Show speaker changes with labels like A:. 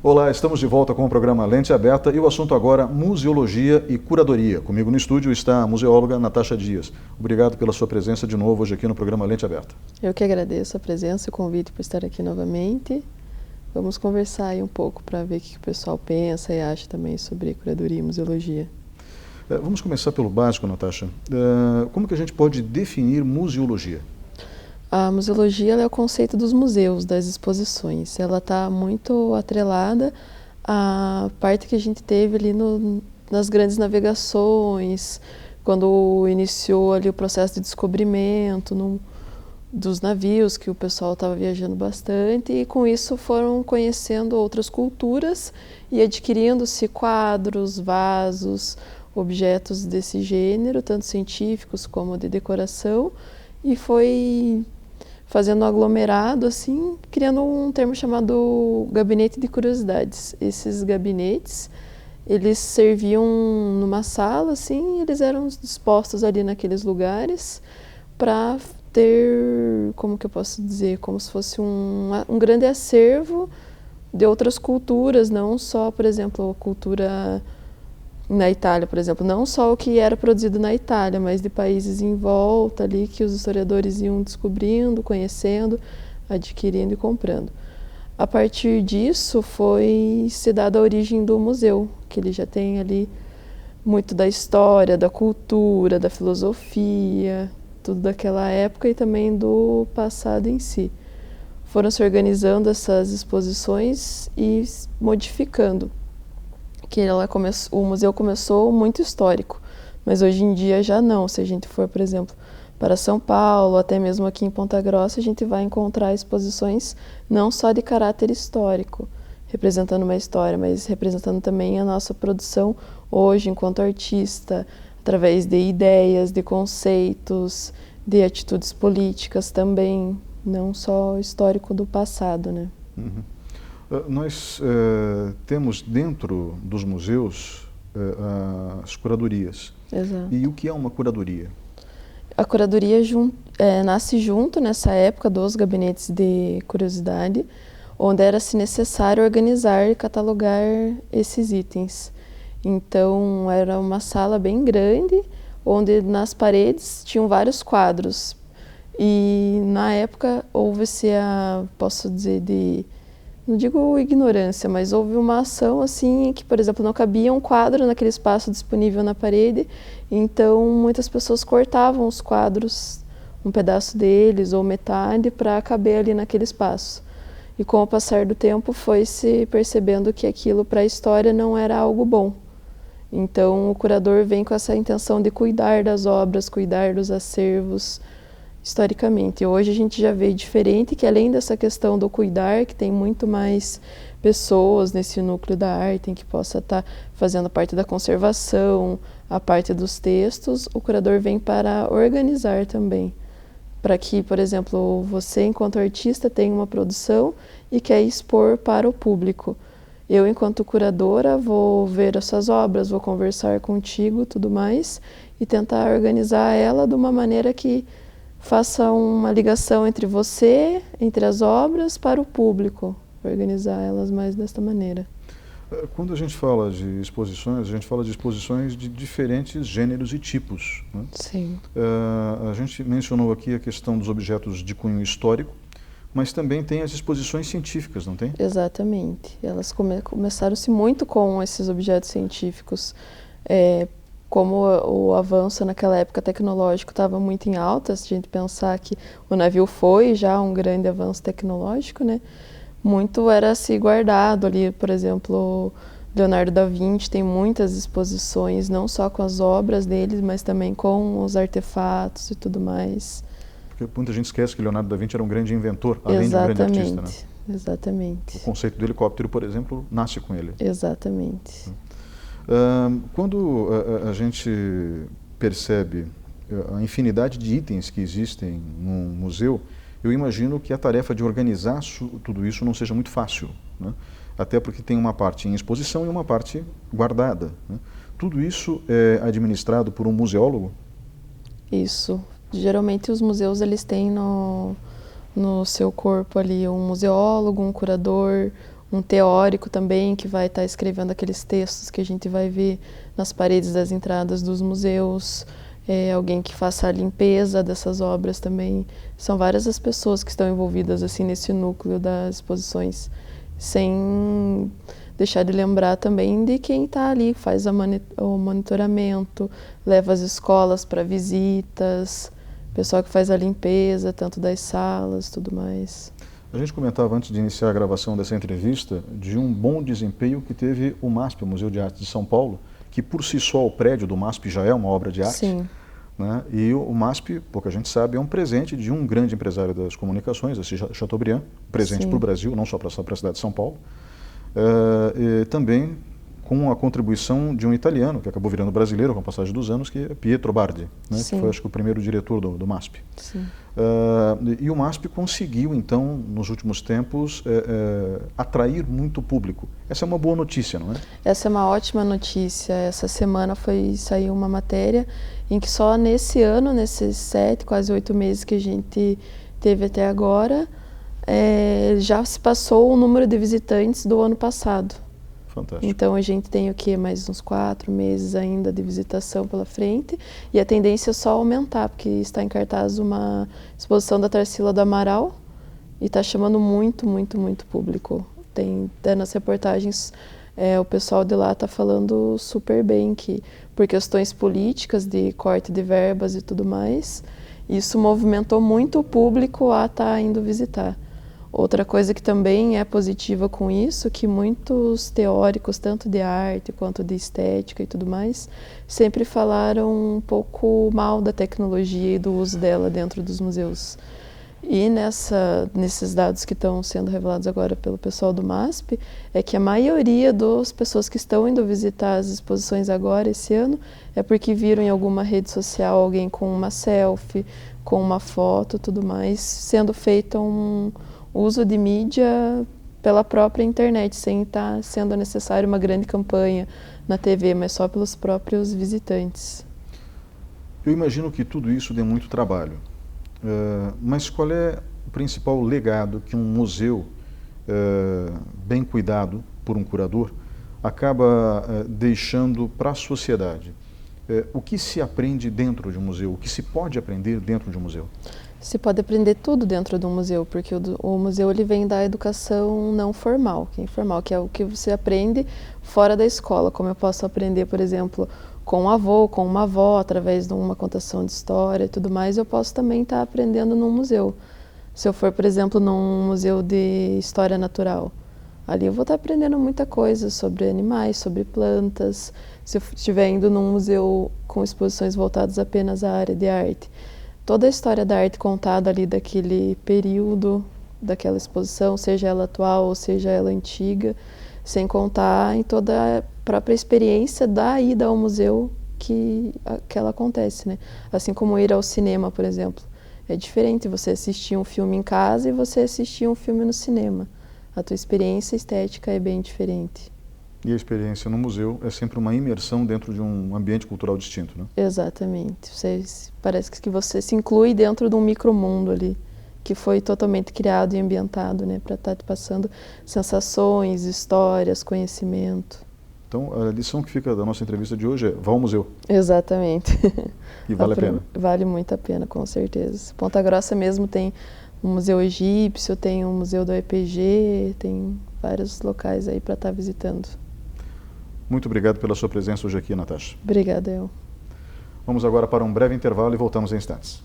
A: Olá, estamos de volta com o programa Lente Aberta e o assunto agora, museologia e curadoria. Comigo no estúdio está a museóloga Natasha Dias. Obrigado pela sua presença de novo hoje aqui no programa Lente Aberta.
B: Eu que agradeço a presença e o convite por estar aqui novamente. Vamos conversar aí um pouco para ver o que o pessoal pensa e acha também sobre curadoria e museologia.
A: Vamos começar pelo básico, Natasha. Como que a gente pode definir museologia?
B: A museologia é o conceito dos museus, das exposições. Ela está muito atrelada à parte que a gente teve ali nas grandes navegações, quando iniciou ali o processo de descobrimento dos navios, que o pessoal estava viajando bastante, e com isso foram conhecendo outras culturas e adquirindo-se quadros, vasos, objetos desse gênero, tanto científicos como de decoração, e foi fazendo um aglomerado, assim, criando um termo chamado gabinete de curiosidades. Esses gabinetes, eles serviam numa sala, assim, e eles eram dispostos ali naqueles lugares para ter, como que eu posso dizer, como se fosse um grande acervo de outras culturas, não só, por exemplo, a cultura na Itália, por exemplo, não só o que era produzido na Itália, mas de países em volta ali que os historiadores iam descobrindo, conhecendo, adquirindo e comprando. A partir disso foi se dada a origem do museu, que ele já tem ali muito da história, da cultura, da filosofia, tudo daquela época e também do passado em si. Foram se organizando essas exposições e modificando. O museu começou muito histórico, mas hoje em dia já não. Se a gente for, por exemplo, para São Paulo, até mesmo aqui em Ponta Grossa, a gente vai encontrar exposições não só de caráter histórico, representando uma história, mas representando também a nossa produção hoje enquanto artista, através de ideias, de conceitos, de atitudes políticas também, não só histórico do passado, né?
A: Uhum. Nós temos dentro dos museus as curadorias.
B: Exato.
A: E o que é uma curadoria?
B: A curadoria nasce junto nessa época dos gabinetes de curiosidade, onde era-se necessário organizar e catalogar esses itens. Então, era uma sala bem grande, onde nas paredes tinham vários quadros. E na época houve-se posso dizer, não digo ignorância, mas houve uma ação assim que, por exemplo, não cabia um quadro naquele espaço disponível na parede, então muitas pessoas cortavam os quadros, um pedaço deles ou metade, para caber ali naquele espaço. E com o passar do tempo foi se percebendo que aquilo para a história não era algo bom. Então o curador vem com essa intenção de cuidar das obras, cuidar dos acervos, historicamente. Hoje a gente já vê diferente, que além dessa questão do cuidar, que tem muito mais pessoas nesse núcleo da arte, em que possa estar fazendo a parte da conservação, a parte dos textos, o curador vem para organizar também. Para que, por exemplo, você, enquanto artista, tenha uma produção e quer expor para o público. Eu, enquanto curadora, vou ver as suas obras, vou conversar contigo, tudo mais, e tentar organizar ela de uma maneira que faça uma ligação entre você, entre as obras, para o público, organizar elas mais desta maneira.
A: Quando a gente fala de exposições, a gente fala de exposições de diferentes gêneros e tipos, né?
B: Sim.
A: A gente mencionou aqui a questão dos objetos de cunho histórico, mas também tem as exposições científicas, não tem?
B: Exatamente. Elas começaram-se muito com esses objetos científicos. Como o avanço naquela época tecnológico estava muito em alta, se a gente pensar que o navio foi já um grande avanço tecnológico, né? Muito era se guardado ali, por exemplo, Leonardo da Vinci tem muitas exposições, não só com as obras dele, mas também com os artefatos e tudo mais.
A: Porque muita gente esquece que Leonardo da Vinci era um grande inventor, além de um grande artista, né?
B: Exatamente.
A: O conceito do helicóptero, por exemplo, nasce com ele.
B: Exatamente.
A: Quando a gente percebe a infinidade de itens que existem num museu, eu imagino que a tarefa de organizar tudo isso não seja muito fácil, né? Até porque tem uma parte em exposição e uma parte guardada, né? Tudo isso é administrado por um museólogo?
B: Isso. Geralmente os museus eles têm no seu corpo ali um museólogo, um curador, um teórico também que vai estar escrevendo aqueles textos que a gente vai ver nas paredes das entradas dos museus, alguém que faça a limpeza dessas obras também. São várias as pessoas que estão envolvidas assim nesse núcleo das exposições, sem deixar de lembrar também de quem está ali, faz o monitoramento, leva as escolas para visitas, pessoal que faz a limpeza, tanto das salas, tudo mais.
A: A gente comentava antes de iniciar a gravação dessa entrevista de um bom desempenho que teve o MASP, o Museu de Arte de São Paulo, que por si só o prédio do MASP já é uma obra de arte.
B: Sim.
A: Né? E o MASP, pouca gente sabe, é um presente de um grande empresário das comunicações, esse Chateaubriand, presente para o Brasil, não só para a cidade de São Paulo. E também com a contribuição de um italiano, que acabou virando brasileiro com a passagem dos anos, que é Pietro Bardi, né? Que foi, acho que, o primeiro diretor do MASP. E o MASP conseguiu, então, nos últimos tempos, atrair muito público. Essa é uma boa notícia, não é?
B: Essa é uma ótima notícia. Essa semana saiu uma matéria em que só nesse ano, nesses 7, quase 8 meses que a gente teve até agora, já se passou o número de visitantes do ano passado.
A: Fantástico.
B: Então a gente tem o quê? Mais uns 4 meses ainda de visitação pela frente, e a tendência é só aumentar, porque está em cartaz uma exposição da Tarsila do Amaral e está chamando muito, muito, muito público. Tem até nas reportagens o pessoal de lá está falando super bem que por questões políticas de corte de verbas e tudo mais, isso movimentou muito o público a estar indo visitar. Outra coisa que também é positiva com isso, que muitos teóricos, tanto de arte quanto de estética e tudo mais, sempre falaram um pouco mal da tecnologia e do uso dela dentro dos museus. E nesses dados que estão sendo revelados agora pelo pessoal do MASP, é que a maioria das pessoas que estão indo visitar as exposições agora, esse ano, é porque viram em alguma rede social alguém com uma selfie, com uma foto, tudo mais, sendo feito um uso de mídia pela própria internet, sem estar sendo necessário uma grande campanha na TV, mas só pelos próprios visitantes.
A: Eu imagino que tudo isso dê muito trabalho, mas qual é o principal legado que um museu bem cuidado por um curador acaba deixando para a sociedade? O que se aprende dentro de um museu? O que se pode aprender dentro de um museu?
B: Se pode aprender tudo dentro do museu, porque o museu ele vem da educação não formal, que é informal, que é o que você aprende fora da escola. Como eu posso aprender, por exemplo, com um avô, com uma avó, através de uma contação de história e tudo mais, eu posso também estar aprendendo num museu. Se eu for, por exemplo, num museu de história natural, ali eu vou estar aprendendo muita coisa sobre animais, sobre plantas. Se eu estiver indo num museu com exposições voltadas apenas à área de arte, toda a história da arte contada ali daquele período, daquela exposição, seja ela atual ou seja ela antiga, sem contar em toda a própria experiência da ida ao museu que ela acontece, né? Assim como ir ao cinema, por exemplo. É diferente você assistir um filme em casa e você assistir um filme no cinema. A tua experiência estética é bem diferente.
A: E a experiência no museu é sempre uma imersão dentro de um ambiente cultural distinto, né?
B: Exatamente. Parece que você se inclui dentro de um micromundo ali, que foi totalmente criado e ambientado, né, para estar te passando sensações, histórias, conhecimento.
A: Então, a lição que fica da nossa entrevista de hoje é: vá ao museu.
B: Exatamente.
A: E vale a pena?
B: Vale muito a pena, com certeza. Ponta Grossa mesmo tem um museu egípcio, tem um museu do EPG, tem vários locais aí para estar visitando.
A: Muito obrigado pela sua presença hoje aqui, Natasha.
B: Obrigada, eu.
A: Vamos agora para um breve intervalo e voltamos em instantes.